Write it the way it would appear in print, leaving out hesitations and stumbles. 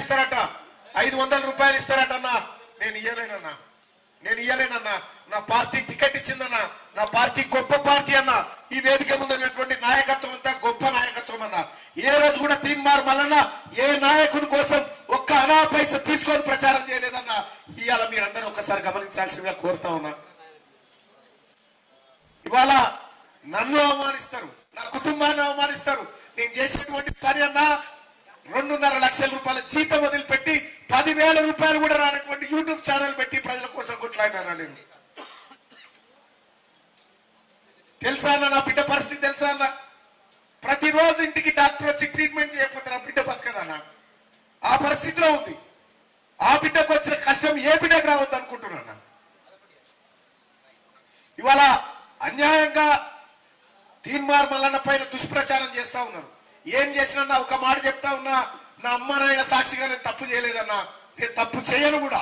ఇస్తారట, 500 రూపాయలు ఇస్తారట అన్నా. నేను ఇయ్యలేనన్నా. నా పార్టీ టికెట్ ఇచ్చిందన్నా. నా పార్టీ గొప్ప పార్టీ అన్న. ఈ వేదిక ముందున్నటువంటి నాయకత్వం అంతా గొప్ప నాయకత్వం అన్న. ఏ రోజు కూడా తీన్మార్ మల్లన్న ఏ నాయకుని కోసం ఒక్క అనా పైసా తీసుకొని ప్రచారం చేయలేదన్నా. ఇవాళ మీరందరూ ఒక్కసారి గమనించాల్సిందిగా కోరుతా ఉన్నా. ఇవాళ నన్ను అవమానిస్తారు, నా కుటుంబాన్ని అవమానిస్తారు. నేను చేసేటువంటి పని అన్నా 2.5 లక్షల రూపాయల జీతం వదిలిపెట్టి 10,000 రూపాయలు కూడా రానటువంటి యూట్యూబ్ ఛానల్ పెట్టి ప్రజల కోసం కొట్లాడినా. నేను తెలుసా అన్న, నా బిడ్డ పరిస్థితి తెలుసా అన్న? ప్రతిరోజు ఇంటికి డాక్టర్ వచ్చి ట్రీట్మెంట్ చేయకపోతే నా బిడ్డ బతకదన్నా. ఆ పరిస్థితిలో ఉంది. ఆ బిడ్డకు వచ్చిన కష్టం ఏ బిడ్డకు రావద్దు అనుకుంటున్నా. ఇవాళ అన్యాయంగా తీన్మార్ మల్లన్న పైన దుష్ప్రచారం చేస్తా ఉన్నారు. ఏం చేసినా ఒక మాట చెప్తా ఉన్నా, నా అమ్మ నాయన సాక్షిగా నేను తప్పు చేయలేదన్నా. నేను తప్పు చేయను కూడా.